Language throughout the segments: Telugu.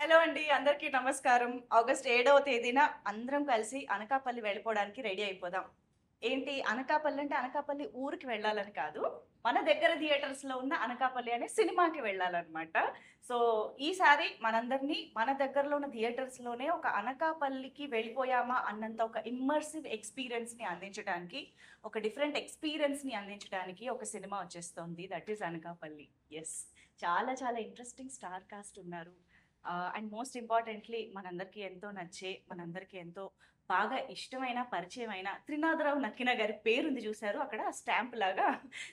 హలో అండి. అందరికీ నమస్కారం. ఆగస్ట్ 7వ తేదీన అందరం కలిసి అనకాపల్లి వెళ్ళిపోవడానికి రెడీ అయిపోదాం. ఏంటి అనకాపల్లి అంటే అనకాపల్లి ఊరికి వెళ్ళాలని కాదు. మన దగ్గర థియేటర్స్‌లో ఉన్న అనకాపల్లి అనే సినిమాకి వెళ్ళాలనమాట. సో, ఈసారి మనందరినీ మన దగ్గరలో ఉన్న థియేటర్స్‌లోనే ఒక అనకాపల్లికి వెళ్ళిపోయామా అన్నంత ఒక ఇమ్మర్సివ్ ఎక్స్‌పీరియన్స్‌ని అందించడానికి, ఒక డిఫరెంట్ ఎక్స్‌పీరియన్స్‌ని అందించడానికి ఒక సినిమా వచ్చేస్తోంది. That is Anakapalli. యెస్. చాలా చాలా ఇంట్రెస్టింగ్ స్టార్ కాస్ట్ ఉన్నారు. అండ్ మోస్ట్ ఇంపార్టెంట్‌లీ మనందరికీ ఎంతో నచ్చే, మనందరికీ ఎంతో బాగా ఇష్టమైన, పరిచయమైన త్రినాథరావు నక్కిన గారి పేరుంది చూసారు అక్కడ స్టాంప్ లాగా.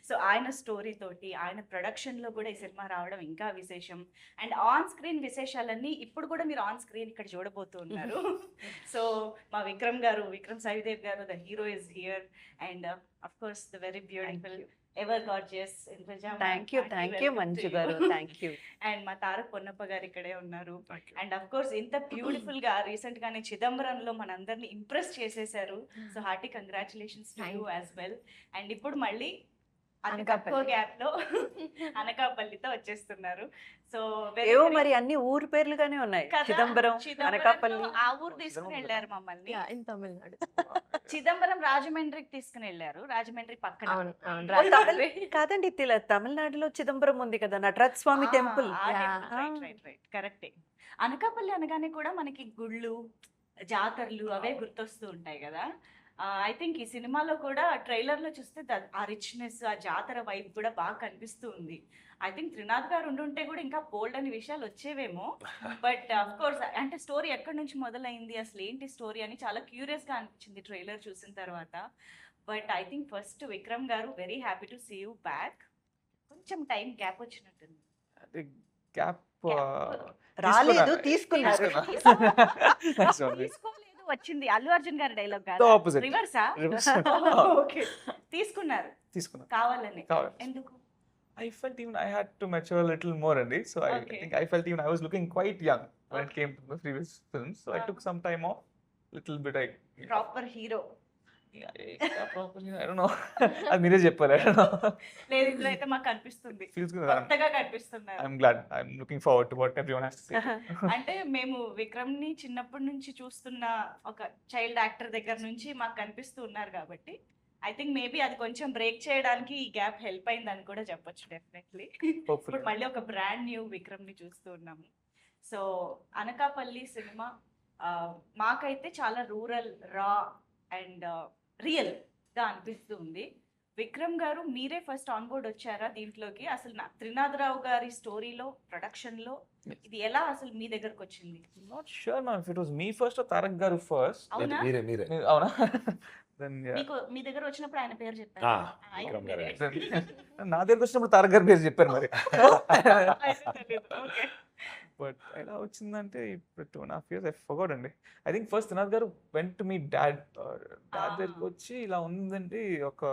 సో, ఆయన స్టోరీ తోటి, ఆయన ప్రొడక్షన్‌లో కూడా ఈ సినిమా రావడం ఇంకా విశేషం. అండ్ ఆన్ స్క్రీన్ విశేషాలన్నీ ఇప్పుడు కూడా మీరు ఆన్ స్క్రీన్ ఇక్కడ చూడబోతూ ఉన్నారు. సో, మా విక్రమ్ గారు, Vikram Saidev garu the hero is here. And of course the very beautiful ever gorgeous Indraja thank you Manju garu. Thank you. And మా తారక్ పొన్నప్ప గారు ఇక్కడే ఉన్నారు. అండ్ అఫ్ కోర్స్ ఇంత బ్యూటిఫుల్ గా రీసెంట్ గానే చిదంబరంలో మనందరిని ఇంప్రెస్ చేసేసారు. So hearty congratulations to you as well. And ఇప్పుడు మళ్ళీ అతి తక్కువ గ్యాప్ లో అనకాపల్లితో వచ్చేస్తున్నారు. సో ఏవో మరి అన్ని ఊరు పేర్లుగానే ఉన్నాయి. చిదంబరం, అనకాపల్లి. ఆ ఊరు తీసుకుని వెళ్ళారు మమ్మల్ని. ఇన్ తమిళనాడు. చిదంబరం రాజమండ్రికి తీసుకుని వెళ్ళారు. రాజమండ్రి పక్కన. అవును అవును ఓ, కాదండి, తమిళనాడులో చిదంబరం ఉంది కదా, నటరాజ్ స్వామి టెంపుల్. కరెక్టే. అనకాపల్లి అనగానే కూడా మనకి గుళ్ళు, జాతరలు అవే గుర్తొస్తూ ఉంటాయి కదా. ఐ థింక్ ఈ సినిమాలో కూడా ట్రైలర్ లో చూస్తే ఆ రిచ్నెస్, ఆ జాతర వైబ్ కూడా బాగా కనిపిస్తూ ఉంది. ఐ థింక్ త్రినాథ్ గారు ఉండుంటే కూడా ఇంకా బోల్డ్ అని విషయాలు వచ్చేవేమో. బట్ అఫ్ కోర్స్ అంటే స్టోరీ ఎక్కడి నుంచి మొదలైంది, అసలు ఏంటి స్టోరీ అని చాలా క్యూరియస్ గా అనిపించింది ట్రైలర్ చూసిన తర్వాత. But I think first Vikram garu very happy to see you back. కొంచెం టైం గ్యాప్ వచ్చినట్టుంది. అంటే గ్యాప్ రాలేదు, తీసుకున్నారు. తీసుకోలేదు, వచ్చింది. అల్లు అర్జున్ గారి డైలాగ్ కాదు, ఆపోజిట్ రివర్సా? ఓకే, తీసుకున్నారు తీసుకున్నా కావాలని. కావాలి. ఎందుకు? I felt even I had to mature a little more and so I Okay. think I felt even I was looking quite young when it Okay. came to the previous films, so I took some time off, little bit. Proper hero I don't know. అది మీరే చెప్పారు. I don't know. లేదు, ఇందులో అయితే మాకు కనిపిస్తుంది, Feels good. కొత్తగా కనిపిస్తున్నారు. I'm glad. I'm looking forward to what everyone has to say. అంటే మేము విక్రమ్ ని చిన్నప్పటి నుంచి చూస్తున్న ఒక చైల్డ్ యాక్టర్ దగ్గర నుంచి మాకు కనిపిస్తూ ఉన్నారు కాబట్టి ఐ థింక్ మేబీ అది కొంచెం బ్రేక్ చేయడానికి ఈ గ్యాప్ హెల్ప్ అయిందని కూడా చెప్పొచ్చు డెఫినెట్లీ. Hopefully. ఇప్పుడు మళ్ళీ ఒక బ్రాండ్ న్యూ విక్రమ్ ని చూస్తూ ఉన్నాము. సో అనకాపల్లి సినిమా మాకైతే చాలా రూరల్, రా అండ్ రియల్ గా అనిపిస్తూ ఉంది. విక్రమ్ గారు మీరే ఫస్ట్ ఆన్ బోర్డ్ వచ్చారా దీంట్లోకి? అసలు త్రినాథరావు గారి స్టోరీలో, ప్రొడక్షన్ లో ఇది ఎలా అసలు మీ దగ్గరకు వచ్చింది? Not sure ma'am if it was me first or Tarak garu first. అవునా? మీరే అవునా? Then yeah. మీకు మీ దగ్గర వచ్చినప్పుడు ఆయన పేరు ఆ, చెప్పారు. విక్రమ్ గారే. నా దగ్గర వచ్చినప్పుడు తారక్ గారి పేరు చెప్పారు మరి. బట్ ఎలా వచ్చిందంటే ఇప్పుడు 2.5 years I forgot అండి. ఐ థింక్ ఫస్ట్ త్రినాథ్ గారు వెంట్ టు మీ డాడ్ దగ్గరికి వచ్చి ఇలా ఉందండి ఒక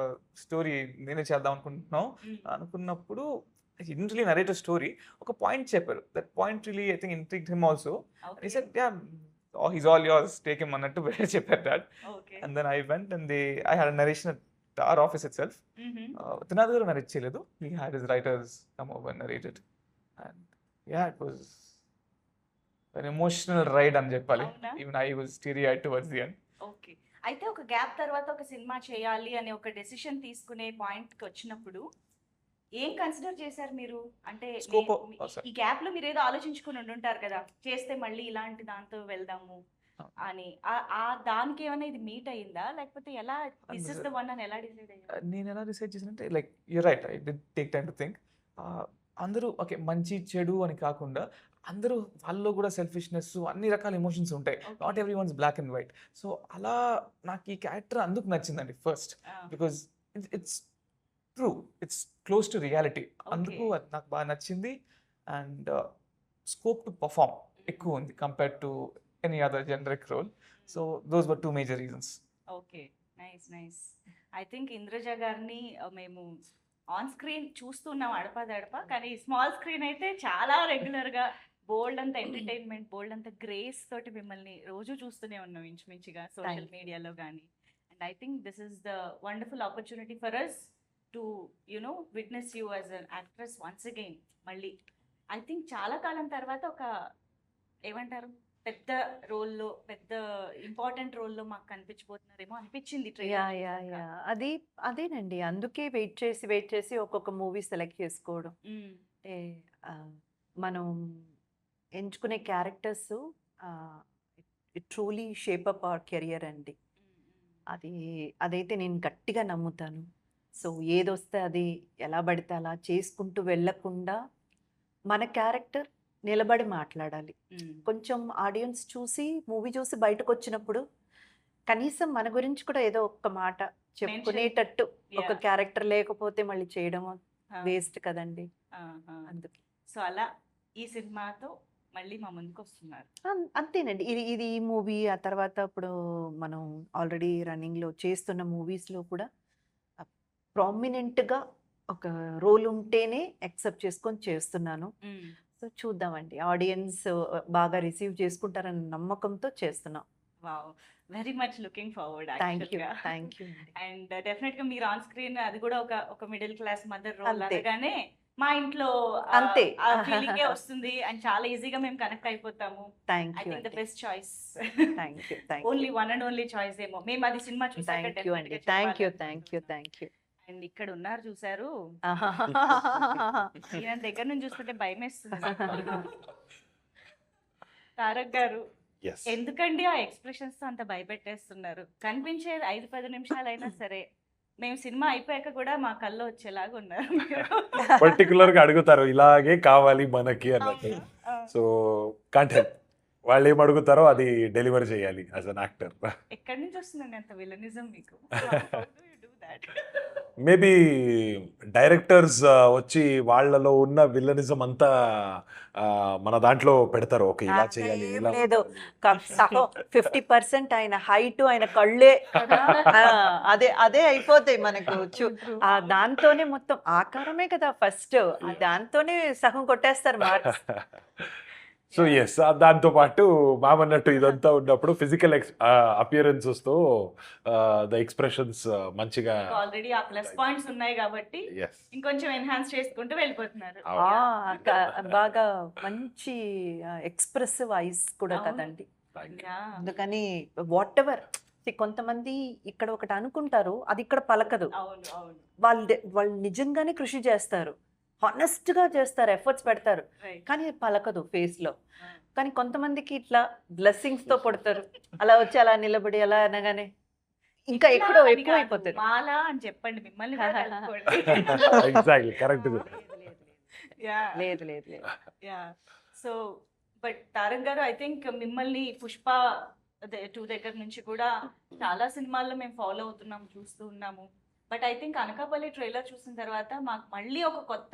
స్టోరీ నేనే చేద్దాం అనుకుంటున్నాం అనుకున్నప్పుడు ఇంట్లీ నరేట్ స్టోరీ ఒక పాయింట్ చెప్పారు. That point really I think intrigued him also. He said yeah, he's all yours, take him అన్నట్టు చెప్పారు dad. And then I went and I had a narration at our office itself. Trinath గారు narrate చేయలేదు. He had his writers come over and narrate it. And yeah, it was an emotional ride అని చెప్పాలి. అవునా? Even I was teary-eyed towards the end. Okay. అయితే ఒక గ్యాప్ తర్వాత ఒక సినిమా చేయాలి అనే ఒక డెసిషన్ తీసుకునే పాయింట్ కి వచ్చినప్పుడు ఏం కన్సిడర్ చేశారు మీరు? అంటే Scope of- ఈ గ్యాప్ లో మీరు ఏదో ఆలోచించుకుని ఉండుంటారు కదా, చేస్తే మళ్ళీ ఇలాంటి దాంతో వెళ్దాము అని. దానికి ఏమైనా ఇది మీట్ అయిందా, లేకపోతే ఎలా దిస్ ఇస్ ద వన్ అని ఎలా డిసైడ్ అయ్యారు? నేను ఎలా డిసైడ్ చేశానంటే like you right, I did take time to think. అందరూ ఓకే మంచి చెడు అని కాకుండా అందరూ వాళ్ళలో కూడా సెల్ఫిష్నెస్ అన్ని రకాల ఎమోషన్స్ ఉంటాయి. Not every one's black and white. So అలా నాకు ఈ క్యారెక్టర్ అందుకు నచ్చిందండి first, because it's true, it's close to reality. అందుకు అది నాకు బాగా నచ్చింది. అండ్ స్కోప్ టు పర్ఫామ్ ఎక్కువ ఉంది compared to any other generic role. So those were 2 major reasons. Okay, nice nice. I think Indraja గారిని మేము ఆన్ స్క్రీన్ చూస్తున్నాం అడపదడప, కానీ స్మాల్ స్క్రీన్ అయితే చాలా రెగ్యులర్ గా బోల్డ్ అంత ఎంటర్టైన్మెంట్, బోల్డ్ అంత గ్రేస్ తోటి మిమ్మల్ని రోజు చూస్తూనే ఉన్నాం ఇంచుమించుగా సోషల్ మీడియాలో కానీ. And I think this is the wonderful opportunity for us to witness you as an actress once again. మళ్ళీ ఐ థింక్ చాలా కాలం తర్వాత ఒక ఏమంటారు పెద్ద రోల్లో, పెద్ద ఇంపార్టెంట్ రోల్లో మాకు కనిపించబోతున్నారేమో అనిపించింది యా ట్రైలర్ యా చూసాక. యా అది అదేనండి, అందుకే వెయిట్ చేసి ఒక్కొక్క మూవీ సెలెక్ట్ చేసుకోవడం. మ్మ్. అంటే ఆ, మనం ఎంచుకునే characters it truly shape up hour career అండి. అది అదైతే నేను గట్టిగా నమ్ముతాను. సో ఏదొస్తే అది ఎలా పడితే అలా చేసుకుంటూ వెళ్ళకుండా మన క్యారెక్టర్ నిలబడి మాట్లాడాలి. మ్మ్. కొంచెం ఆడియన్స్ చూసి మూవీ చూసి బయటకు వచ్చినప్పుడు కనీసం మన గురించి కూడా ఏదో ఒక్క మాట చెప్పుకునేటట్టు ఒక Yeah. క్యారెక్టర్ లేకపోతే మళ్ళీ చేయడం ఆ, వేస్ట్ కదండి. ఆ, ఆ. అందుకే సో అలా ఈ సినిమాతో మళ్ళీ మా ముందుకు వస్తున్నారు. అంతేనండి. ఇది ఈ మూవీ ఆ తర్వాత ఇప్పుడు మనం ఆల్రెడీ రన్నింగ్లో చేస్తున్న మూవీస్లో కూడా ప్రామినెంట్గా ఒక రోల్ ఉంటేనే యాక్సెప్ట్ చేసుకొని చేస్తున్నాను. మ్మ్. సో చూద్దామండి, ఆడియన్స్ బాగా రిసీవ్ చేసుకుంటారన్న నమ్మకంతో చేస్తున్నాం. Wow, very much looking forward thank you యాక్చువల్గా. థ్యాంక్ యూ అండి. అండ్ డెఫినెట్ గా మీరు ఆన్ స్క్రీన్ అది కూడా ఒక మిడిల్ క్లాస్ మదర్ రోల్ అంతే. అనగానే మా ఇంట్లో అంతే. ఆ ఫీలింగే వస్తుంది అండ్ చాలా ఈజీగా మేము కనెక్ట్ అయిపోతాము. Thank I you think the అండి. Best choice. Thank you thank only one and only choice ఏమో. మేము అది సినిమా చూసాక థ్యాంక్ యూ అండి. Thank you. అండ్ ఇక్కడ ఉన్నారు చూసారు, ఈయన దగ్గర నుంచి చూస్తుంటే భయం వేస్తుంది నాకు. తారక్ గారు, Yes. ఎందుకండి ఆ ఎక్స్ప్రెషన్స్ తో అంత భయపెట్టేస్తున్నారు? కనిపించే 5-10 నిమిషాలైనా సరే మేము సినిమా అయిపోయాక కూడా మా కళ్ళు వచ్చేలాగా ఉన్నారు మీరు. పర్టికులర్ గా అడుగుతారు ఇలాగే కావాలి మనకి అన్నట్టు. ఆ, సో కాంట్ హెల్ప్, వాళ్ళు ఏం అడుగుతారో అది డెలివర్ చేయాలి యాజ్ అన్ యాక్టర్. ఎక్కడి నుంచి వస్తుందండి అంత విలనిజం మీకు? How do you do that? Maybe directors వచ్చి వాళ్ళలో ఉన్న విల్లనిజం అంతా మన దాంట్లో పెడతారు. ఓకే, ఇలా చేయాలి, ఇలా లేదు, 50% ఆయన హైట్, ఆయన కళ్ళే ఆ, అదే అయిపోతాయి మనకు. దాంతోనే మొత్తం ఆకారమే కదా ఫస్ట్, దాంతోనే సగం కొట్టేస్తారు మార్క్స్. సో ఎస్, దాంతో పాటు మామన్నట్టు ఇదంతా ఉన్నప్పుడు ఫిజికల్ అపియరెన్సెస్ తో ద ఎక్స్ప్రెషన్స్ మంచిగా. ఆల్రెడీ ఆ ప్లస్ పాయింట్స్ ఉన్నాయి కాబట్టి ఎస్, ఇంకొంచెం ఎన్హాన్స్ చేసుకుంటూ వెళ్ళిపోతున్నారు. బాగా మంచి ఎక్స్ప్రెసివ్ ఐస్ కూడా అవును. కదండి. Yeah. అందుకని వాట్ ఎవర్, కొంతమంది ఇక్కడ ఒకటి అనుకుంటారు, అది ఇక్కడ పలకదు. అవును అవును, వాళ్ళు నిజంగానే కృషి చేస్తారు, హానెస్ట్ గా చేస్తారు, ఎఫర్ట్స్ పెడతారు, రైట్. కానీ అది పలకదు ఫేస్ లో. కానీ కొంతమందికి ఇట్లా బ్లెస్సింగ్స్ తో పడతారు, అలా వచ్చి అలా నిలబడి అలా అనగానే ఇంకా ఎక్కడో ఎక్కువ అయిపోతారు. మాలా అని చెప్పండి, మిమ్మల్ని కూడా కలుపుకోండి. Exactly correct. Yeah. లేదు లేదు లేదు. యా, సో బట్ తారక్ గారు, ఐ థింక్ మిమ్మల్ని పుష్ప 2 దగ్గర నుంచి కూడా చాలా సినిమాల్లో మేము ఫాలో అవుతున్నాం, చూస్తూ ఉన్నాము. But I think Anakapalli trailer చూసిన తర్వాత మాకు మళ్ళీ ఒక కొత్త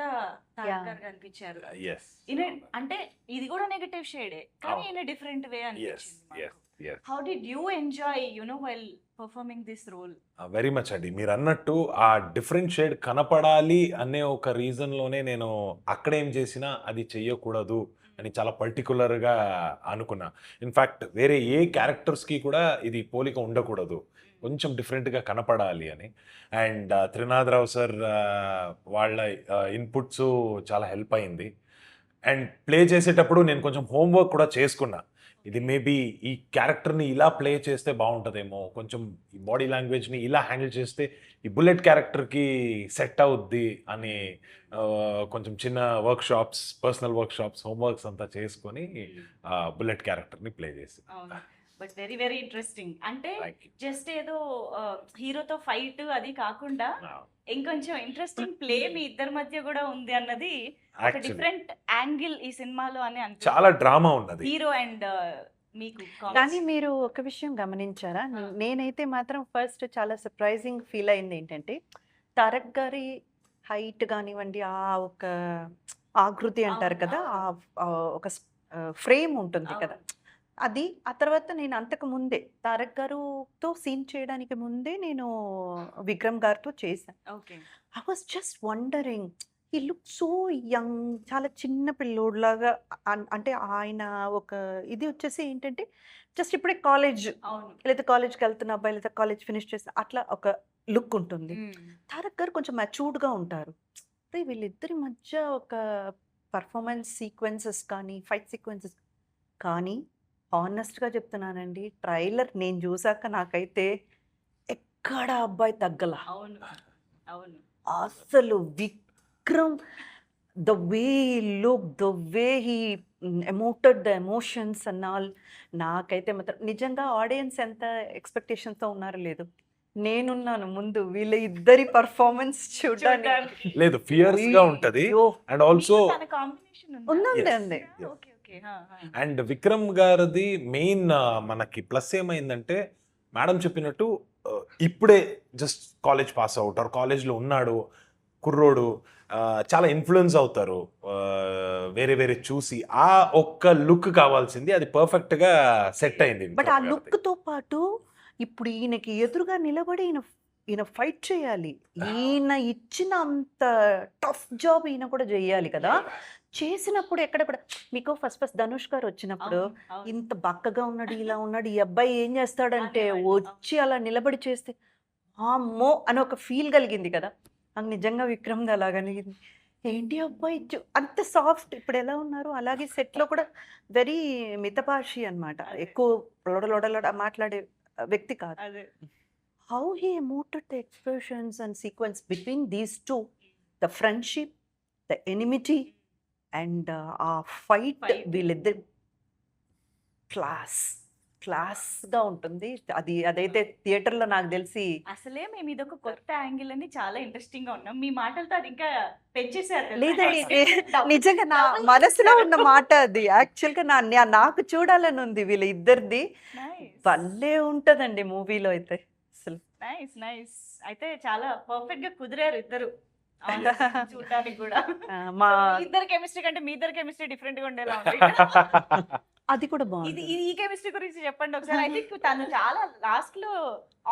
తారక్ Yeah. గారు కనిపించారు. ఎస్ అంటే ఇది కూడా నెగటివ్ షేడే, కానీ అవును. ఇన్ డిఫరెంట్ వే ఎస్ అనిపించింది. Yes yes, how did you enjoy while performing this role? Very much అండి. మీరు అన్నట్టు ఆ డిఫరెంట్ షేడ్ కనపడాలి అనే ఒక రీజన్లోనే నేను అక్కడేం చేసినా అది చెయ్యకూడదు అని చాలా పర్టికులర్గా అనుకున్నా. ఇన్ఫ్యాక్ట్ వేరే ఏ క్యారెక్టర్స్కి కూడా ఇది పోలిక ఉండకూడదు, కొంచెం డిఫరెంట్గా కనపడాలి అని. అండ్ త్రినాథరావు సార్ వాళ్ళ ఇన్పుట్స్ చాలా హెల్ప్ అయింది. అండ్ ప్లే చేసేటప్పుడు నేను కొంచెం హోంవర్క్ కూడా చేసుకున్నా. ఇది మేబీ ఈ క్యారెక్టర్ని ఇలా ప్లే చేస్తే బాగుంటుందేమో, కొంచెం ఈ బాడీ లాంగ్వేజ్ని ఇలా హ్యాండిల్ చేస్తే ఈ బుల్లెట్ క్యారెక్టర్కి సెట్ అవుద్ది అని కొంచెం చిన్న వర్క్షాప్స్, పర్సనల్ వర్క్షాప్స్, హోంవర్క్స్ అంతా చేసుకొని బుల్లెట్ క్యారెక్టర్ని ప్లే చేసి. అవును, బట్ వెరీ వెరీ ఇంట్రెస్టింగ్. అంటే Thank you. జస్ట్ ఏదో హీరోతో ఫైట్ అది కాకుండా ఇంకొంచెం ఇంట్రెస్టింగ్ ప్లే మీ ఇద్దరి మధ్య కూడా ఉంది అన్నది ఒక Actually, డిఫరెంట్ యాంగిల్ ఈ సినిమాలో అని చాలా డ్రామా ఉన్నది. హీరో అండ్ మీకు కానీ మీరు ఒక విషయం గమనించారా? నేనైతే మాత్రం ఫస్ట్ చాలా సర్ప్రైజింగ్ ఫీల్ అయింది ఏంటంటే, తారక్ గారి హైట్ కానివ్వండి, ఆ ఒక ఆకృతి అంటారు కదా, ఆ ఒక ఫ్రేమ్ ఉంటుంది కదా, అది. ఆ తర్వాత నేను అంతకు ముందే తారక్ గారుతో సీన్ చేయడానికి ముందే నేను విక్రమ్ గారితో చేశాను. Okay, I was just wondering, he look so young, చాలా చిన్న పిల్లోడ్లాగా. అంటే ఆయన ఒక ఇది వచ్చేసి ఏంటంటే, జస్ట్ ఇప్పుడే కాలేజ్ అవును. లేదా కాలేజ్కి వెళ్తున్న అబ్బాయి లేదా కాలేజ్ ఫినిష్ చేస్తే అట్లా ఒక లుక్ ఉంటుంది. తారక్ గారు కొంచెం మ్యాచ్యూర్డ్గా ఉంటారు. వీళ్ళిద్దరి మధ్య ఒక పర్ఫార్మెన్స్ సీక్వెన్సెస్ కానీ, ఫైట్ సీక్వెన్సెస్ కానీ హానెస్ట్గా చెప్తున్నానండి, ట్రైలర్ నేను చూసాక నాకైతే ఎక్కడ అబ్బాయి తగ్గల. అవును అవును అసలు Vikram, the way look, the way he emoted the emotions and all, నాకైతే మాత్రం నిజంగా ఆడియన్స్ ఎంత ఎక్స్పెక్టేషన్తో ఉన్నారో లేదు, నేనున్నాను ముందు వీళ్ళ ఇద్దరి పర్ఫార్మెన్స్ చూడడానికి. చూడ్డానికి. లేదు, ఫియర్స్ గా ఉంటది. అయ్యో, అండ్ ఆల్సో మీకు తన కాంబినేషన్ ఉందండి Yes. అండి. ఓకే ఓకే అండ్ విక్రమ్ గారిది మెయిన్ మనకి ప్లస్ ఏమైందంటే, మేడం చెప్పినట్టు ఇప్పుడే just college pass out or కాలేజ్లో ఉన్నాడు కుర్రోడు, చాలా ఇన్ఫ్లుయెన్స్ అవుతారు వేరే వేరే చూసి. ఆ ఒక్క లుక్ కావాల్సింది, అది పర్ఫెక్ట్గా సెట్ అయింది. బట్ ఆ విక్రమ్ గారిది. లుక్తో పాటు ఇప్పుడు ఈయనకి ఎదురుగా నిలబడి ఈయన ఫైట్ చేయాలి. ఈయన ఇచ్చిన అంత టఫ్ జాబ్ ఈయన కూడా చేయాలి కదా. చేసినప్పుడు ఎక్కడెక్కడ మీకు ఫస్ట్ ధనుష్ గారు వచ్చినప్పుడు ఇంత బక్కగా ఉన్నాడు, ఇలా ఉన్నాడు, ఈ అబ్బాయి ఏం చేస్తాడంటే అనేవాళ్ళు, వచ్చి అలా నిలబడి చేస్తే అమ్మో అని ఒక ఫీల్ కలిగింది కదా. నాకు నిజంగా విక్రమ్ది అలా కలిగింది. ఏంటి అబ్బాయి అంత సాఫ్ట్, ఇప్పుడు ఎలా ఉన్నారు అలాగే సెట్లో కూడా వెరీ మితభాషి అన్నమాట. అదే. ఎక్కువ లొడలొడలొడ మాట్లాడే వ్యక్తి కాదు. అదే how he emoted the expressions and sequence between these two, the friendship, the enmity and ఆ ఫైట్, Fight. వీళ్ళిద్దరు క్లాస్గా ఉంటుంది. అదైతే థియేటర్లో నాకు తెలిసి అసలే మేము ఇదొక కొత్త యాంగిల్ అని చాలా ఇంట్రెస్టింగ్ గా ఉన్నాం. మీ మాటలతో అది ఇంకా పెంచేసారు తెలుసా? లేదండి, Double- నిజంగా నా double మనసులో చేశారు. ఉన్న మాట అది. యాక్చువల్గా నాకు చూడాలని ఉంది వీళ్ళ ఇద్దరిది. Nice. భలే ఉంటుందండి మూవీలో అయితే అసలు. Nice nice. అయితే చాలా పర్ఫెక్ట్ గా కుదిరారు ఇద్దరు చూడడానికి కూడా. మా మీ ఇద్దరు కెమిస్ట్రీ కంటే మీ ఇద్దరు కెమిస్ట్రీ డిఫరెంట్ గా ఉండేలా ఉంది. అది కూడా ఇది బాగుంది. ఈ కెమిస్ట్రీ గురించి చెప్పండి ఒకసారి. ఐ థింక్ తను చాలా లాస్ట్ లో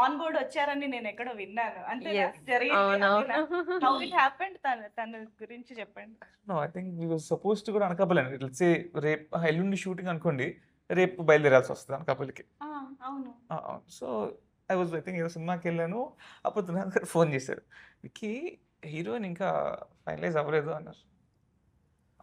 ఆన్ బోర్డ్ వచ్చారని నేను ఎక్కడో విన్నాను. అంతే Yes. జరిగింది. హౌ ఇట్ హ్యాపెండ్, తన గురించి చెప్పండి. No, I think we was suppose to కూడా అనకాపల్లి అండి. లెట్స్ సే రేపు ఎల్లుండి షూటింగ్ అనుకోండి, రేపు బయలుదేరాల్సి వస్తుంది అనకాపల్లికి. అవును సో ఐ థింక్ ఏదో సినిమాకి వెళ్ళాను. అప్పుడు తునాథ్ గారు ఫోన్ చేశారు, విక్కీ హీరోయిన్ ఇంకా ఫైనలైజ్ అవ్వలేదు అన్నారు.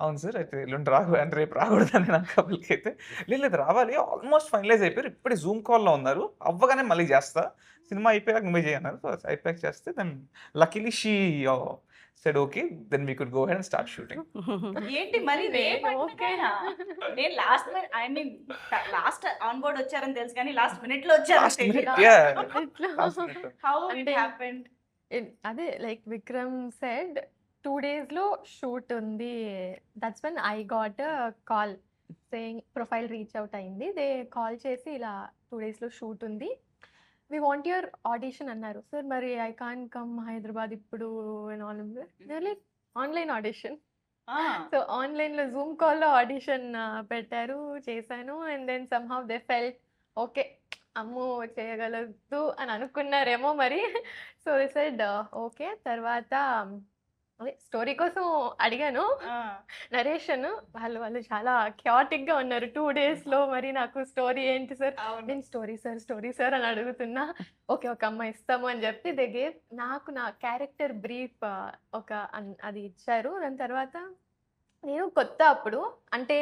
అవును సార్, అయితే ఎల్లుండి అంటే రేపు రాకూడదని నేను అనకాపల్లికి. అయితే లేదు రావాలి, ఆల్మోస్ట్ ఫైనలైజ్ అయిపోయారు, ఇప్పుడే జూమ్ కాల్లో ఉన్నారు, అవ్వగానే మళ్ళీ చేస్తా, సినిమా అయిపోయాక నువ్వే చేయన్నారు. సో అయిపోయాక చేస్తే then luckily she said okay, then we could go ahead and start shooting. ఏంటి మరి రేపు ఓకే. నేను last I mean last on board వచ్చారని తెలుసు కానీ లాస్ట్ మినిట్ లో వచ్చారు. Last minute, yeah. How it అంటే- హ్యాపెండ్? అదే లైక్ విక్రమ్ సెడ్ 2 days లో షూట్ ఉంది. That's when I got call saying profile reach out అయింది. దే కాల్ చేసి ఇలా 2 days లో షూట్ ఉంది, వి వాంట్ యువర్ ఆడిషన్ అన్నారు. సార్ మరి ఐ కాన్ కమ్ హైదరాబాద్ ఇప్పుడు లైక్ ఆన్లైన్ ఆడిషన్. సో ఆన్లైన్లో జూమ్ కాల్లో ఆడిషన్ పెట్టారు, చేశాను. And then somehow they felt okay, అమ్మో చేయగలదు అని అనుకున్నారేమో మరి. So they said okay. తర్వాత అదే స్టోరీ కోసం అడిగాను నరేషన్. వాళ్ళు చాలా క్యాటిక్గా ఉన్నారు 2 daysలో. మరి నాకు స్టోరీ ఏంటి సార్, నేను స్టోరీ సార్ అని అడుగుతున్నా. ఓకే ఒక అమ్మాయి ఇస్తాము అని చెప్పి దే గేవ్ నాకు నా క్యారెక్టర్ బ్రీఫ్ ఒక అది ఇచ్చారు. దాని తర్వాత నేను కొత్త అప్పుడు అంటే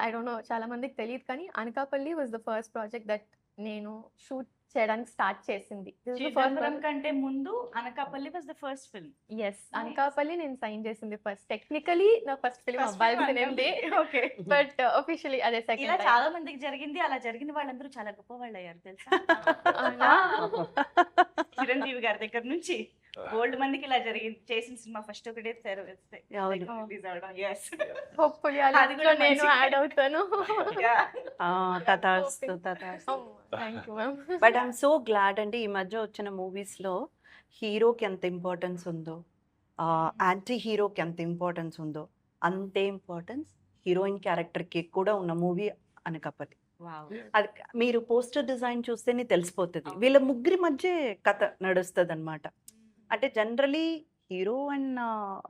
ఐ డోంట్ నో చాలా మందికి తెలియదు కానీ Anakapalli was the first project that నేను షూట్ చేయడానికి స్టార్ట్ చేసింది. చిదంబరం కంటే ముందు Anakapalli was the first film. Yes, Anakapalli నేను సైన్ చేసింది ఫస్ట్. టెక్నికలీ నా ఫస్ట్ ఫిల్మ్ అవ్వాల్సింది, ఓకే. బట్ ఒఫిషియలీ అదే ఇలా సెకండ్. చాలా మందికి జరిగింది. అలా జరిగిన వాళ్ళందరూ చాలా గొప్ప వాళ్ళు అయ్యారు తెలుసా? అవునా? చిరంజీవి గారి దగ్గర నుంచి గోల్డ్ మందికి ఇలా జరిగింది. చేసిన సినిమా ఫస్ట్ ఒకటే అవును. రిలీజ్ అవడం. yes. హోప్ఫుల్లీ అది అది కూడా నేను మంచి- యాడ్ అవుతాను. Yeah. తథాస్తు. Thank you ma'am. But I'm so glad అండి, ఈ మధ్య వచ్చిన మూవీస్లో హీరోకి ఎంత ఇంపార్టెన్స్ ఉందో, యాంటీ హీరోకి ఎంత ఇంపార్టెన్స్ ఉందో, అంతే ఇంపార్టెన్స్ హీరోయిన్ క్యారెక్టర్కి కూడా ఉన్న మూవీ అనకాపల్లి. అది మీరు పోస్టర్ డిజైన్ చూస్తేనే తెలిసిపోతుంది. వీళ్ళ ముగ్గురి మధ్య కథ నడుస్తుంది అనమాట. అంటే జనరలీ హీరో అండ్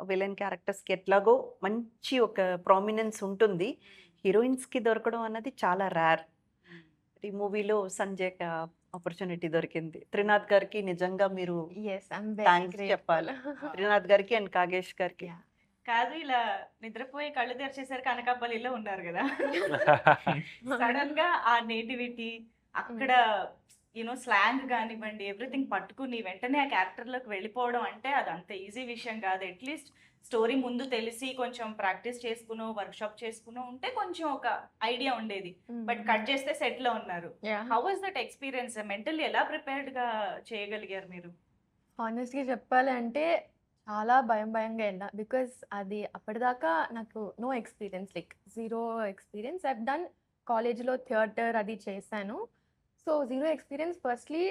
విలన్ క్యారెక్టర్స్కి ఎట్లాగో మంచి ఒక ప్రామినెన్స్ ఉంటుంది, హీరోయిన్స్కి దొరకడం అన్నది చాలా రేర్. ఈ మూవీలో సంజయ్కి ఆపర్చునిటీ దొరికింది. త్రినాథ్ గారికి నిజంగా మీరు ఎస్, ఐమ్ థ్యాంక్స్ చెప్పాలి. త్రినాథ్ గారికి అండ్ కాగేష్ గారికి. Yeah. కాదు ఇలా నిద్రపోయి కళ్ళు తెరిచేసరికి అనకాపల్లిలో ఉన్నారు కదా. సడన్ గా ఆ నేటివిటీ అక్కడ యూనో స్లాంగ్ కానివ్వండి ఎవ్రీథింగ్ పట్టుకుని వెంటనే ఆ క్యారెక్టర్ లోకి వెళ్ళిపోవడం అంటే అది అంత ఈజీ విషయం కాదు. అట్లీస్ట్ స్టోరీ ముందు తెలిసి కొంచెం ప్రాక్టీస్ చేసుకునో వర్క్షాప్ చేసుకునో ఉంటే కొంచెం ఒక ఐడియా ఉండేది. బట్ కట్ చేస్తే సెట్ లో ఉన్నారు. How was that experience? Mentally ఎలా ప్రిపేర్డ్ గా చేయగలిగారు మీరు? హానెస్ట్‌గా చెప్పాలంటే చాలా భయంగా వెళ్ళా. బికాజ్ అది అప్పటిదాకా నాకు no experience, like zero experience. I have done కాలేజ్‌లో థియేటర్ అది చేశాను. So zero experience. Firstly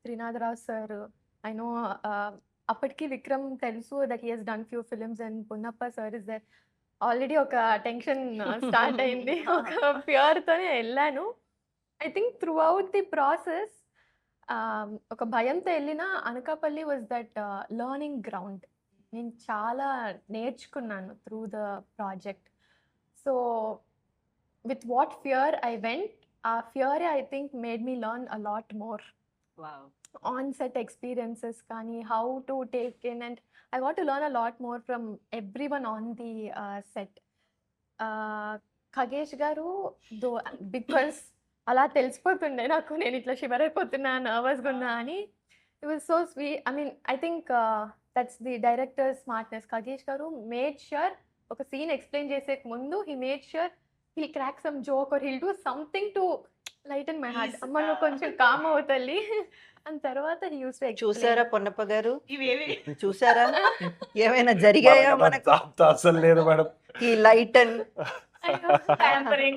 Trinatharao sir, I know అప్పటికి విక్రమ్ తెలుసు that he has done few films and Punnappa sir is there. Already ఒక టెన్షన్ స్టార్ట్ అయింది. ఒక ఫియర్‌తోనే వెళ్ళాను. I think throughout the process ఒక భయంతో వెళ్ళిన Anakapalli was that learning ground. నేను చాలా నేర్చుకున్నాను through the project. So with what fear I went, ఆ fear I think made me learn a lot more on set experiences కానీ, how to take in, and I want to learn a lot more from every one on the set. Khagesh garu though because అలా తెలిసిపోతుండే నాకు నేను ఇట్లా షివర్ అయిపోతున్నా, నర్వస్గా ఉన్నా అని. It was so sweet. I mean I think that's the director smartness. Khagesh garu made sure ఒక సీన్ ఎక్స్ప్లెయిన్ చేసే ముందు he made sure he'll crack some joke or he'll do something to lighten my heart. అమ్మ నువ్వు కొంచెం కామ్ అవుతల్లి అని తర్వాత హీ యూస్ టు చూసారా పొన్నప్ప గారు? ఇవేవి చూసారా ఏమైనా జరిగాయా మనకు? అసలు లేదు మేడం, ఈ లైట్ అండ్ tampering.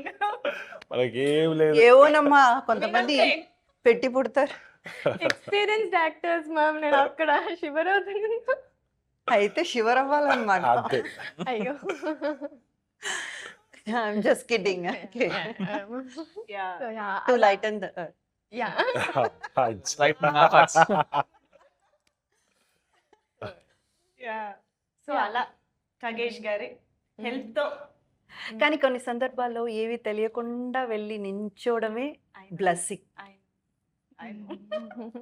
మనకేం లేదు. ఏవోనమ్మా కొంతమంది పెట్టి పుడతారు. Experienced actors ma'am. నేను అక్కడ షివర్ అవుతున్నాను. అయితే షివర్ అవ్వాలన్నమాట. అంతే. అయ్యో. I'm just kidding. Yeah. So yeah, to lighten the yeah. It's Right in our hearts. So అలా ఖగేష్ గారి హెల్ప్ తో కానీ కొన్ని సందర్భాల్లో ఏవి తెలియకుండా వెళ్ళి నించోవడమే బ్లెస్సింగ్.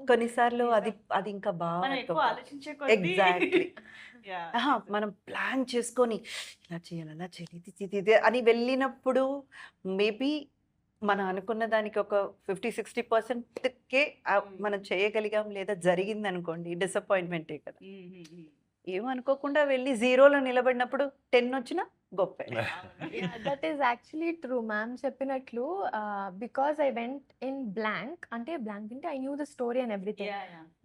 కొన్నిసార్లు అది అది ఇంకా మనం ఎక్కువ బాగా ఆలోచించే కొద్దీ ఎగ్జాక్ట్లీ Yeah. మనం ప్లాన్ చేసుకొని ఇలా చేయాలి అలా చేయాలి ఇది అని వెళ్ళినప్పుడు మేబీ మనం అనుకున్న దానికి ఒక 50-60%కే మనం చేయగలిగాం లేదా జరిగింది అనుకోండి, డిసప్పాయింట్మెంటే కదా. ఏమనుకోకుండా వెళ్ళి జీరోలో నిలబడినప్పుడు 10 వచ్చినా గొప్పే. Yeah, that is actually true, ma'am. చెప్పినట్లు because I went in blank, అంటే blank అంటే I knew the story and everything.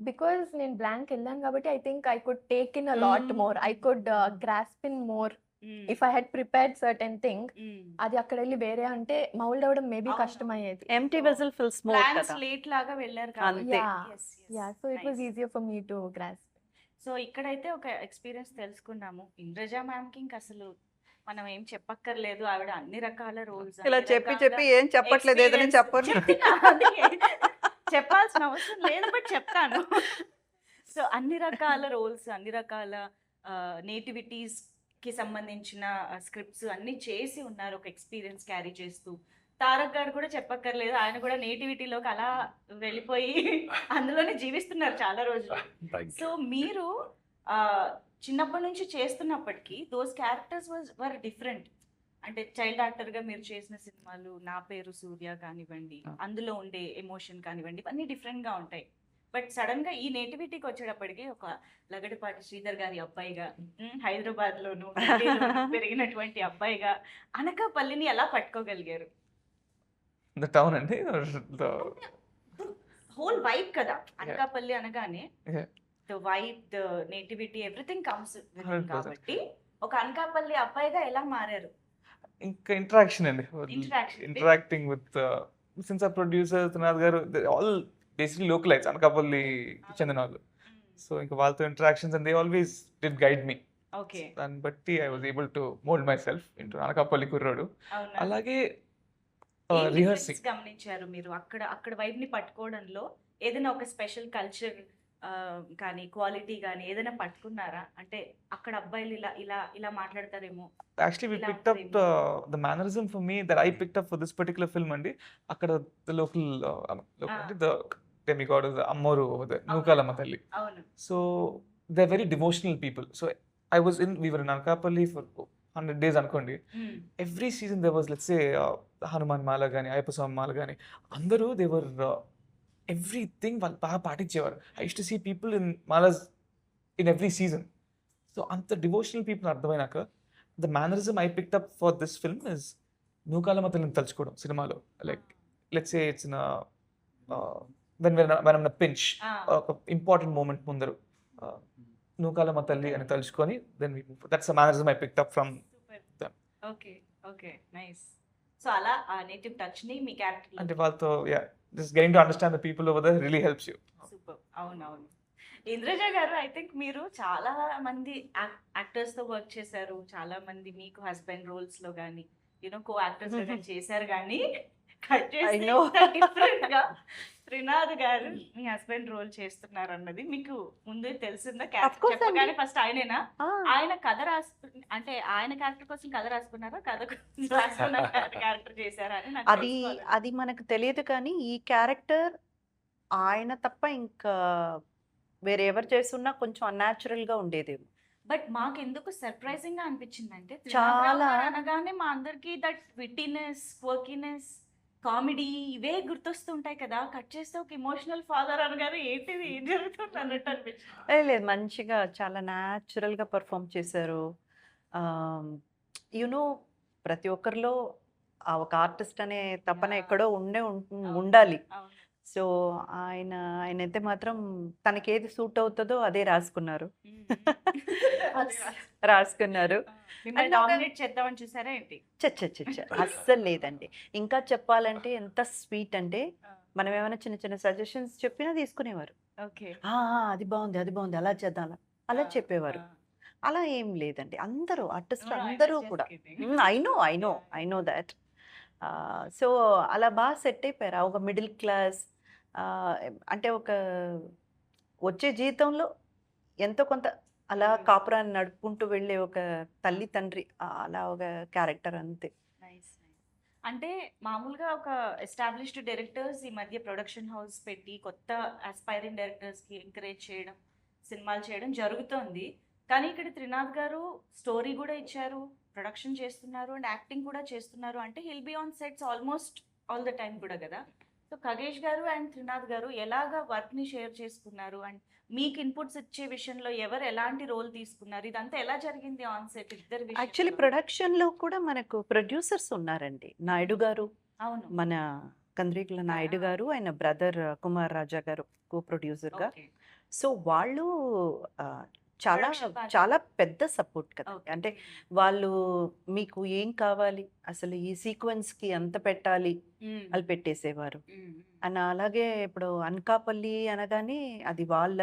Because నేను blank వెళ్ళాను కాబట్టి I think I could take in a lot more. I could grasp in more. If I had prepared certain thing, అది అక్కడ వెళ్ళి వేరే అంటే మౌల్డ్ అవ్వడం మేబీ అవును. కష్టం అయ్యేది. Empty vessel fill smoke plan కదా. స్లేట్ లాగా వెళ్ళారు అంతే. Yeah, so it was easier for me to grasp. So ఇక్కడైతే ఒక ఎక్స్పీరియన్స్ తెలుసుకున్నాము. ఇంద్రజ మ్యామ్ కి ఇంక అసలు మనం ఏం చెప్పక్కర్లేదు. ఆవిడ అన్ని రకాల రోల్స్ ఇలా చెప్పి ఏం చెప్పట్లేదు, ఏదైనా చెప్పండి. చెప్పాల్సిన అవసరం లేదు బట్ చెప్తాను. సో అన్ని రకాల రోల్స్, అన్ని రకాల నేటివిటీస్ కి సంబంధించిన స్క్రిప్ట్స్ అన్ని చేసి ఉన్నారు ఒక ఎక్స్పీరియన్స్ క్యారీ చేస్తూ. తారక్ గారు కూడా చెప్పక్కర్లేదు, ఆయన కూడా నేటివిటీలోకి అలా వెళ్ళిపోయి అందులోనే జీవిస్తున్నారు చాలా రోజులు. సో మీరు చిన్నప్పటి నుంచి చేస్తున్నప్పటికీ దోస్ క్యారెక్టర్స్ వర్ డిఫరెంట్. అంటే చైల్డ్ యాక్టర్గా మీరు చేసిన సినిమాలు నా పేరు సూర్య కానివ్వండి, అందులో ఉండే ఎమోషన్ కానివ్వండి, ఇవన్నీ డిఫరెంట్గా ఉంటాయి. బట్ సడన్గా ఈ నేటివిటీకి వచ్చేటప్పటికి ఒక లగడపాటి శ్రీధర్ గారి అబ్బాయిగా, హైదరాబాద్లోను పెరిగినటువంటి అబ్బాయిగా అనకాపల్లిని ఎలా పట్టుకోగలిగారు? The town అండి, హోల్ వైబ్ కదా అనకాపల్లి అనగానే. Yeah. The vibe, the nativity, everything comes 100%. కాబట్టి ఒక అనకాపల్లి అబ్బాయిగా ఎలా మారారు? ఇంకా ఇంటరాక్షన్ అండి, Interaction. ఇంటరాక్టింగ్ విత్ సిన్స్ ఆ ప్రొడ్యూసర్ త్రినాథ్ గారు ఆల్ బేసిక్లీ లోకలైట్స్, అనకాపల్లి చెందిన వాళ్ళు. సో ఇంకా వాళ్ళతో interactions and they always did guide me. Okay, దాన్ని బట్టి I was able to mould my self into Anakapalli కుర్రాడు. అవునా? అలాగే ఏం రిహర్సింగ్ difference గమనించారు మీరు అక్కడ వైబ్ ని పట్టుకోవడంలో? ఏదైనా ఒక స్పెషల్ కల్చర్ కానీ క్వాలిటీ కానీ ఏదైనా పట్టుకున్నారా? అంటే అక్కడ అబ్బాయిలు ఇలా ఇలా ఇలా మాట్లాడతారేమో. actually we ఇలా picked up ఉంటుందేమో. the mannerism for me that I picked up for this particular film అండి. అక్కడ the local అంటే the demigod is అమ్మోరు, నూకాలమ్మ తల్లి. అవును. So they're very devotional people. So we were in Anakapalli for 100 days అనుకోండి. Every season there was, let's say, Hanuman మాల కానీ అయ్యప్ప స్వామి మాల కానీ అందరూ they were ఎవ్రీథింగ్ వాళ్ళు బాగా పాటించేవారు. I used to see people in malas in every season. So అంత డివోషనల్ పీపుల్ అర్థమైనాక the mannerism I picked up for this film is Nookalamma తల్లిని తలుచుకోవడం సినిమాలో. Like let's say it's in a when I'm in a pinch, ఒక ఇంపార్టెంట్ మూమెంట్ ముందరు నూకాలమ్మ తల్లి అని తలుచుకొని then we move. That's the mannerism I picked up from them. Okay nice. So అలా ఆ నేటివ్ టచ్ ని మీ క్యారెక్టర్ అంటే వాళ్ళతో just getting to understand the people over there really helps you. Super. అవునవును. ఇంద్రజ గారు, ఐ థింక్ మీరు చాలా మంది యాక్టర్స్ తో వర్క్ చేశారు, చాలా మంది మీకు హస్బెండ్ రోల్స్ లో కానీ కో యాక్టర్స్ లో కానీ చేశారు, కానీ కట్ చేసి know. డిఫరెంట్ గా త్రినాథ్ గారు మీ హస్బెండ్ రోల్ చేస్తున్నారు అన్నది మీకు ముందే తెలిసిందా? Of course అండి. చెప్పగానే ఫస్ట్ ఆయనేనా? ఆ, ఆయన కథ అంటే ఆయన క్యారెక్టర్ కోసం కథ రాసుకున్నారా, కథ కోసం రాసుకున్న క్యారెక్టర్ చేశారా అని నాకు అది తెలుసుకోవాలి. అది మనకు తెలియదు, కానీ ఈ క్యారెక్టర్ ఆయన తప్ప ఇంకా వేరే ఎవరు చేస్తున్నా కొంచెం అన్యాచురల్ గా ఉండేదేమో. బట్ మాకు ఎందుకు సర్ప్రైజింగ్ గా అనిపించిందంటే చాలా. అనగానే మా అందరికి దట్ విట్టినెస్, క్వర్కినెస్, కామెడీ ఇవే గుర్తొస్తుంటాయి కదా. కట్ చేస్తే ఒక ఇమోషనల్ ఫాదర్ అనగానే ఏంటిది, ఏం జరుగుతుంది అన్నట్టు అనిపించింది. లేదు, మంచిగా చాలా న్యాచురల్ గా పర్ఫామ్ చేశారు. యునో ప్రతి ఒక్కరిలో ఆ ఒక ఆర్టిస్ట్ అనే తపన Yeah. ఎక్కడో ఉండాలి. అవును. సో ఆయనైతే మాత్రం తనకి ఏది సూట్ అవుతుందో అదే రాసుకున్నారు. రాసుకున్నారు. మిమ్మల్ని And ఒక- డామినేట్ చేద్దామని చూసారా ఏంటి? చచ్చ అస్సలు లేదండి. ఇంకా చెప్పాలంటే ఎంత స్వీట్ అంటే మనం ఏమైనా చిన్న చిన్న సజెషన్స్ చెప్పినా తీసుకునేవారు. ఓకే. అది బాగుంది, అది బాగుంది, అలా చేద్దాం, అలా చెప్పేవారు. అలా ఏం లేదండి, అందరూ ఆర్టిస్ట్ అందరూ కూడా ఐ నో దాట్. సో అలా బాగా సెట్ అయిపోయారు. ఒక మిడిల్ క్లాస్, అంటే ఒక వచ్చే జీతంలో ఎంతో కొంత అలా కాపురాన్ని నడుపుకుంటూ వెళ్ళే ఒక తల్లి తండ్రి, అలా ఒక క్యారెక్టర్ అంతే. అంటే మామూలుగా ఒక ఎస్టాబ్లిష్డ్ డైరెక్టర్స్ ఈ మధ్య ప్రొడక్షన్ హౌస్ పెట్టి కొత్త ఆస్పైరింగ్ డైరెక్టర్స్కి ఎంకరేజ్ చేయడం, సినిమాలు చేయడం జరుగుతోంది. కానీ ఇక్కడ త్రినాథ్ గారు స్టోరీ కూడా ఇచ్చారు, ప్రొడక్షన్ చేస్తున్నారు అండ్ యాక్టింగ్ కూడా చేస్తున్నారు. అంటే hill be on sets almost all the time కూడా కదా. సో ఖగేష్ గారు అండ్ త్రినాథ్ గారు ఎలాగా వర్క్ని షేర్ చేసుకున్నారు అండ్ మీకు ఇన్పుట్స్ ఇచ్చే విషయంలో ఎవరు ఎలాంటి రోల్ తీసుకున్నారు, ఇదంతా ఎలా జరిగింది ఆన్ సెట్ ఇద్దరు యాక్చువల్లీ ప్రొడక్షన్లో కూడా మనకు ప్రొడ్యూసర్స్ ఉన్నారండి. నాయుడు గారు, అవును. మన కంద్రీకుల నాయుడు గారు, ఆయన బ్రదర్ కుమార్ రాజా గారు కో ప్రొడ్యూసర్గా. Okay. సో వాళ్ళు చాలా Production బాగా చాలా పెద్ద సపోర్ట్ కదా. Okay. అంటే వాళ్ళు మీకు ఏం కావాలి, అసలు ఈ సీక్వెన్స్కి ఎంత పెట్టాలి Mm. వాళ్ళు పెట్టేసేవారు. Mm. అండ్ అలాగే ఇప్పుడు అనకాపల్లి అనగానే అది వాళ్ళ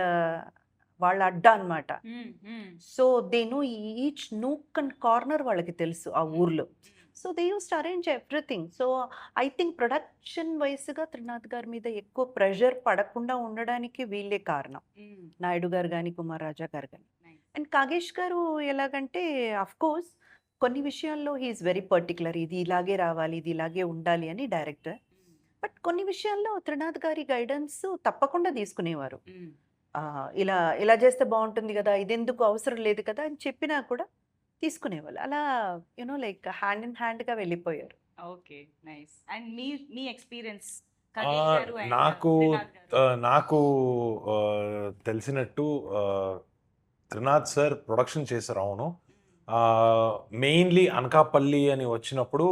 అడ్డా అన్నమాట. Mm. Mm. So then each nook and corner వాళ్ళకి తెలుసు ఆ ఊర్లో. So they use to arrange everything. So I think production వైస్గా త్రినాథ్ గారి మీద ఎక్కువ ప్రెషర్ పడకుండా ఉండడానికి వీళ్ళే కారణం. Mm. నాయుడు గారు కానీ, కుమార్ రాజా గారు కానీ. Nice. అండ్ కాగేష్ గారు ఎలాగంటే అఫ్ కోర్స్ కొన్ని విషయాల్లో హీఈస్ వెరీ పర్టికులర్, ఇది ఇలాగే రావాలి, ఇది ఇలాగే ఉండాలి అని డైరెక్టర్. Mm. బట్ కొన్ని విషయాల్లో త్రినాథ్ గారి గైడెన్స్ తప్పకుండా తీసుకునేవారు. Mm. ఇలా చేస్తే బాగుంటుంది కదా, ఇదెందుకు అవసరం లేదు కదా అని చెప్పినా కూడా తీసుకునేవాళ్ళు. అలా లైక్ హ్యాండ్ ఇన్ హ్యాండ్గా వెళ్ళిపోయారు. Okay, nice. And me experience నాకు తెలిసినట్టు త్రినాథ్ సార్ ప్రొడక్షన్ చేశారు. అవును, మెయిన్లీ అనకాపల్లి అని వచ్చినప్పుడు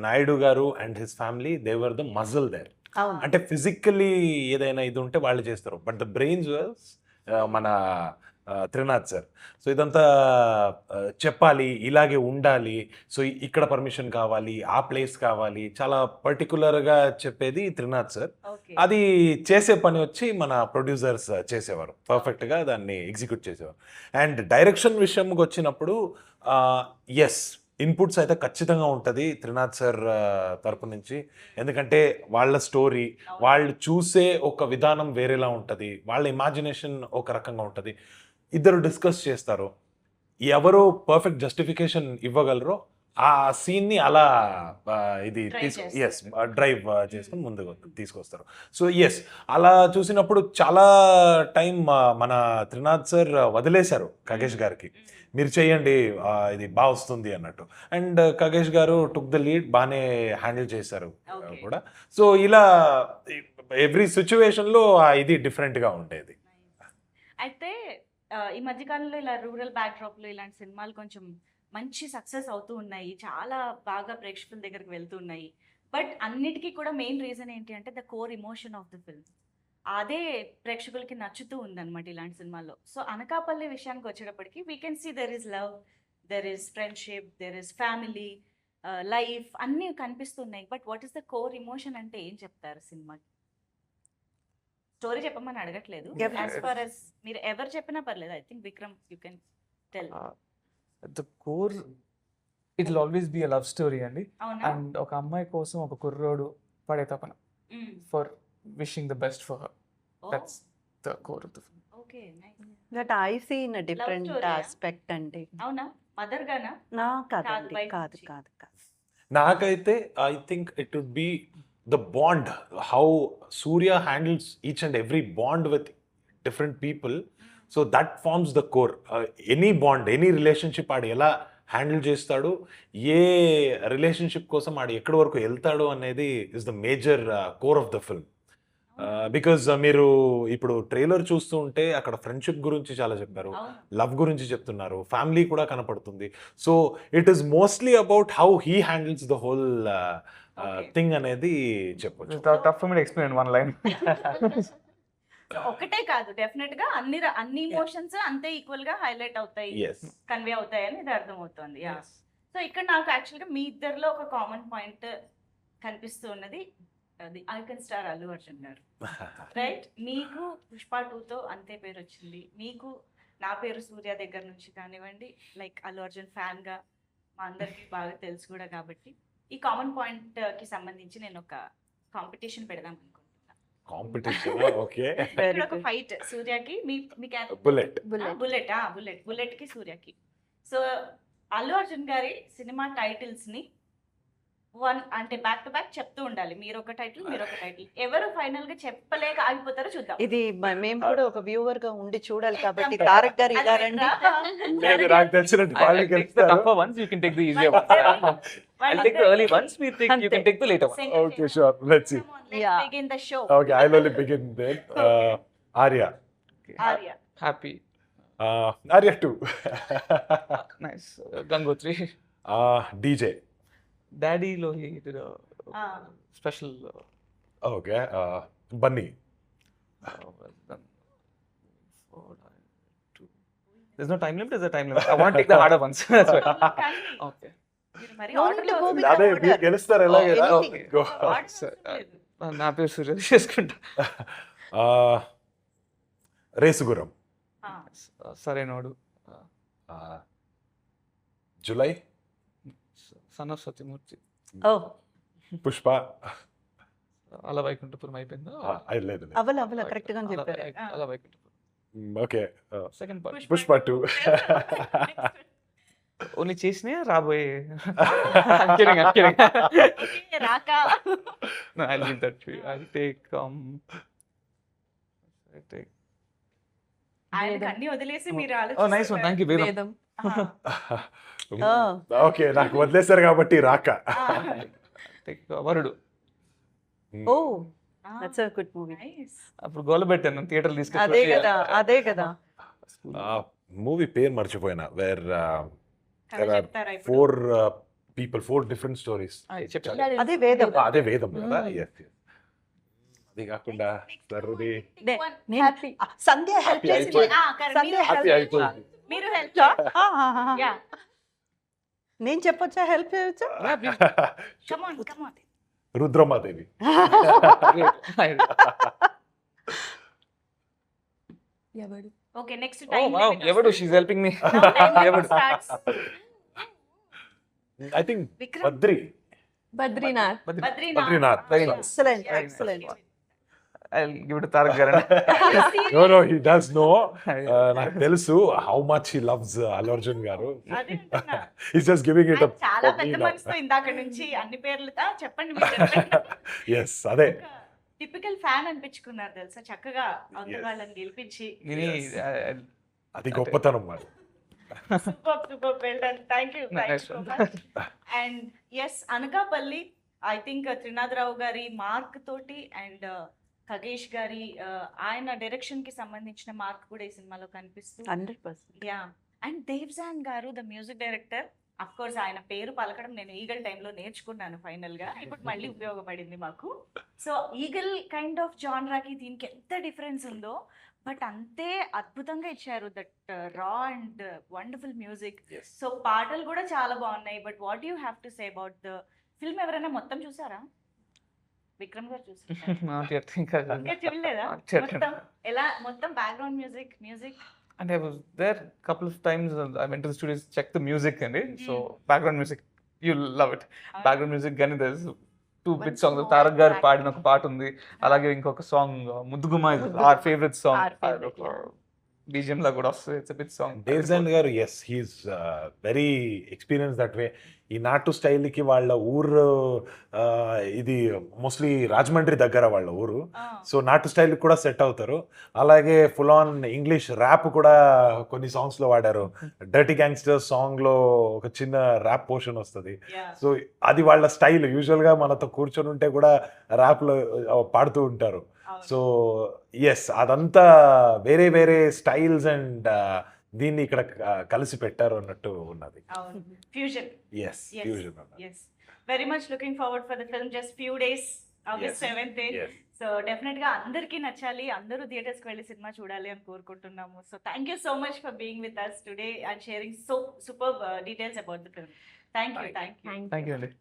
నాయుడు గారు and his family they were the muscle there. అవును, అంటే ఫిజికల్లీ ఏదైనా ఇది ఉంటే వాళ్ళు చేస్తారు, బట్ ద బ్రెయిన్స్ వాజ్ మన త్రినాథ్ సార్. సో ఇదంతా చెప్పాలి, ఇలాగే ఉండాలి, సో ఇక్కడ పర్మిషన్ కావాలి, ఆ ప్లేస్ కావాలి, చాలా పర్టికులర్గా చెప్పేది త్రినాథ్ సార్. అది చేసే పని వచ్చి మన ప్రొడ్యూసర్స్ చేసేవారు, పర్ఫెక్ట్గా దాన్ని ఎగ్జిక్యూట్ చేసేవారు. అండ్ డైరెక్షన్ విషయంకి వచ్చినప్పుడు ఎస్, ఇన్పుట్స్ అయితే ఖచ్చితంగా ఉంటుంది త్రినాథ్ సార్ తరపు నుంచి. ఎందుకంటే వాళ్ళ స్టోరీ, వాళ్ళు చూసే ఒక విధానం వేరేలా ఉంటుంది, వాళ్ళ ఇమాజినేషన్ ఒక రకంగా ఉంటుంది. ఇద్దరు డిస్కస్ చేస్తారు, ఎవరు పర్ఫెక్ట్ జస్టిఫికేషన్ ఇవ్వగలరో ఆ సీన్ని అలా ఇది డ్రైవ్ చేసుకుని ముందుకు తీసుకొస్తారు. సో ఎస్, అలా చూసినప్పుడు చాలా టైం మన త్రినాథ్ సార్ వదిలేశారు ఖగేష్ గారికి. మీరు చెయ్యండి ఇది బాగా వస్తుంది అన్నట్టు. అండ్ ఖగేష్ గారు టుక్ ద లీడ్, బాగానే హ్యాండిల్ చేశారు Okay. కూడా. సో ఇలా ఎవ్రీ సిచ్యువేషన్లో ఇది డిఫరెంట్గా ఉండేది. అయితే ఈ మధ్యకాలంలో ఇలా రూరల్ బ్యాక్డ్రాప్లో ఇలాంటి సినిమాలు కొంచెం మంచి సక్సెస్ అవుతూ ఉన్నాయి, చాలా బాగా ప్రేక్షకుల దగ్గరికి వెళ్తూ ఉన్నాయి. బట్ అన్నిటికీ కూడా మెయిన్ రీజన్ ఏంటి అంటే the core emotion of the film. అదే ప్రేక్షకులకి నచ్చుతూ ఉందన్నమాట ఇలాంటి సినిమాల్లో. సో అనకాపల్లి విషయానికి వచ్చేటప్పటికి we can see there is love, there is friendship, there is family, life అన్నీ కనిపిస్తున్నాయి. But what is the core emotion అంటే ఏం చెప్తారు సినిమాకి? స్టోరీ చెప్పమని అడగట్లేదు, Yeah. యాజ్ ఫార్ as మీరు ఎవరు చెప్పినా పర్లేదు. I think Vikram you can tell. The core it will always be a love story అండి. అవునా? అండ్ ఒక అమ్మాయి కోసం ఒక కుర్రోడు పడే తపన Mm. For wishing the best for her. Oh, that's the core of the film. okay, nice. That I see in different story ఆ? ఆస్పెక్ట్ అండి. అవునా? మదర్ గానా? నా కాదు, కాదండి, బయట కాదు నుంచి. కాదు కాదు. నాకైతే I think it would be the bond, how Surya handles each and every bond with different people. So that forms the core. Any bond, any relationship ఆడు ఎలా హ్యాండిల్ చేస్తాడు, ఏ రిలేషన్షిప్ కోసం ఆడు ఎక్కడి వరకు వెళ్తాడు అనేది is the major core of the film. Because మీరు ఇప్పుడు ట్రైలర్ చూస్తూ ఉంటే అక్కడ ఫ్రెండ్షిప్ గురించి చాలా చెప్పారు, అవును. లవ్ గురించి చెప్తున్నారు, ఫ్యామిలీ కూడా కనపడుతుంది. So it is mostly about how he handles the whole Okay. Thing అనేది చెప్పొచ్చు. Tough for me to explain one line. So, ఒకటే కాదు, డెఫినెట్ గా అన్ని ఇమోషన్స్ అంతే ఈక్వల్ గా హైలైట్ అవుతాయి, ఎస్. కన్వే అవుతాయి అని ఇది అర్థమవుతుంది. యా. సో ఇక్కడ నాకు యాక్చువల్గా మీ ఇద్దరిలో ఒక కామన్ పాయింట్ కనిపిస్తూ ఉన్నది, అది ఐకన్ స్టార్ అల్లు అర్జున్ గారు, రైట్? మీకు పుష్ప 2తో అంతే పేరు వచ్చింది, మీకు నా పేరు సూర్య దగ్గర నుంచి కానివ్వండి, లైక్ అల్లు అర్జున్ ఫ్యాన్ గా మా అందరికి బాగా తెలుసు కూడా. కాబట్టి ఈ కామన్ పాయింట్ కి సంబంధించి నేను ఒక కాంపిటీషన్ పెడదాం అనుకుంటున్నా. కాంపిటీషన్. ఓకే. ఇక్కడ ఒక ఫైట్ సూర్యకి మీ బుల్లెట్. బుల్లెట్ కి సూర్యకి. సో అల్లు అర్జున్ గారి సినిమా టైటిల్స్ ని అంటే బ్యాక్ టు బ్యాక్ చెప్తూ ఉండాలి. మీరు ఒక టైటిల్, మీరు ఒక టైటిల్. ఎవరు ఫైనల్ గా చెప్పలేక ఆగిపోతారో చూద్దాం. ఇది మేము కూడా ఒక వ్యూవర్ గా ఉండి చూడాలి కాబట్టి తారక్ గారు ఇదారండి. లేదు, నాకు తెలిసినట్టు I'll వాళ్ళకి take the తెలుస్తారు. tougher ones, you can take the easier ones. I'll take the early ones, you can take the later ones. Okay, sure. Let's see. Yeah. begin the show. Okay, I'll only begin then. Arya. Arya. Happy. Arya 2. Nice. Gangotri. DJ. Daddy lo he did a Ah. special. Okay. Bunny. Well done. 4, 9, 2. There's no time limit. There's a time limit. I want to take the harder ones. That's why. కానీ Okay. మీరు మరి No order need to లో go with అదే order. మీరు గెలుస్తారు ఎలాగైనా. anything. Go. order Sir, అవసరం లేదు. నా పేరు సూర్య చేసుకుంటా. Racegurram. Ah. Sarainodu. Julayi. Son of Satyamurthy. ఓ పుష్ప. అలా వైకుంఠపురం అయిపోయిందా? లేదు. అవల కరెక్ట్ గా చెప్పారు. Ala Vaikunthapuram. Okay. Second part. Pushpa 2. Only చేసినా రాబోయే. I'm kidding. Okay, Raka. No, I'll leave that to you. I'll take ఆయనకు అన్ని వదిలేసి మీరు oh nice one, thank you Vedam. Vedam. Okay, నాకు వదిలేశారు కాబట్టి రాక. Take Varudu. Oh that's a good movie. అప్పుడు గోల పెట్టాను థియేటర్ అదే కదా. మూవీ పేరు మర్చిపోయినా. వేర్ చెప్తారా ఇప్పుడు? 4 people, 4 different stories. చెప్పాను. అదే వేదం. అదే వేదం కదా. Yes. అది కాకుండా సర్ది హ్యాపీ. సంధ్య హెల్ప్ Happy చేసింది. అయిపోయింది. సంధ్య హ్యాపీ help అయిపోయింది. మీరు హెల్ప్ యా నేను చెప్పొచ్చా, హెల్ప్ చేయొచ్చా? Come on Rudramadevi. ఎవడు? Okay, next Oh time wow, ఎవడు she's helping me. ఎవడు? I think Vikram Badri. Badrinath. Badrinath. Very nice. Excellent Very nice. Excellent. I'll give it to Tarak Garan. No, he does know. నాకు తెలుసు how much he loves Allu Arjun గారు. He's just giving it up. చాలా పెద్ద మనసుతో ఇందాక నుంచి అన్ని పేర్లు చెప్పండి మీరు. Yes, అదే. టిపికల్ ఫ్యాన్ అనిపించుకున్నారు తెలుసా, చక్కగా అవతల వాళ్ళని గెలిపించి. Nini, అది గొప్పతనం మరి. Super well done. Thank you Nice so one. Much. And yes, Anakapalli I think Trinadha Rao గారి మార్క్ తోటి అండ్ ఖగేష్ గారి ఆయన డైరెక్షన్ కి సంబంధించిన మార్క్ కూడా ఈ సినిమాలో కనిపిస్తుంది. 100%. యా, అండ్ దేవ్జాన్ గారు the music director. Of course ఆయన పేరు పలకడం నేను ఈగల్ టైంలో నేర్చుకున్నాను ఫైనల్ గా, ఇప్పుడు మళ్ళీ ఉపయోగపడింది మాకు. సో ఈగల్ కైండ్ ఆఫ్ జాన్రాకి దీనికి ఎంత డిఫరెన్స్ ఉందో, బట్ అంతే అద్భుతంగా ఇచ్చారు దట్ రా అండ్ వండర్ఫుల్ మ్యూజిక్. సో పాటలు కూడా చాలా బాగున్నాయి. But what you have to say about the film? ఎవరైనా మొత్తం చూసారా? విక్రమ్ గారు చూసారా? Not yet. ఇంకా ఇంకా చూడలేదా? Not yet. మొత్తం ఎలా, మొత్తం background music And I was there couple of times. I went to the studios, checked the music and so background music, you'll love it. Background music కానీ there's two big One songs. small Tarak గారు background. పాడిన ఒక పాట ఉంది, అలాగే ఇంకొక song Muddugumma, our favorite song. Our favorite, yeah. BGM లా కూడా వస్తుంది. It's a big song. Devjan garu yes he's very experience that way. ఈ నాటు స్టైల్కి వాళ్ళ ఊరు ఇది మోస్ట్లీ రాజమండ్రి దగ్గర వాళ్ళ ఊరు. సో నాటు స్టైల్ కూడా సెట్ అవుతారు. అలాగే ఫుల్ ఆన్ ఇంగ్లీష్ ర్యాప్ కూడా కొన్ని సాంగ్స్లో వాడారు. డర్టీ గ్యాంగ్స్టర్ సాంగ్లో ఒక చిన్న ర్యాప్ పోర్షన్ వస్తుంది. సో అది వాళ్ళ స్టైల్. యూజువల్గా మనతో కూర్చొని ఉంటే కూడా ర్యాప్లో పాడుతూ ఉంటారు. సో ఎస్, అదంతా వేరే వేరే స్టైల్స్ అండ్ దీన్ని ఇక్కడ కలిసి పెట్టారు అన్నట్టు ఉన్నది. Fusion. Yes fusion. Yes, very much looking forward for the film. Just few days, August 7th. So definite గా అందరికీ నచ్చాలి, అందరూ థియేటర్స్కి వెళ్ళి సినిమా చూడాలి అని కోరుకుంటున్నాము. So thank you so much for being with us today and sharing so super details about the film. Thank you. Thank you అండి.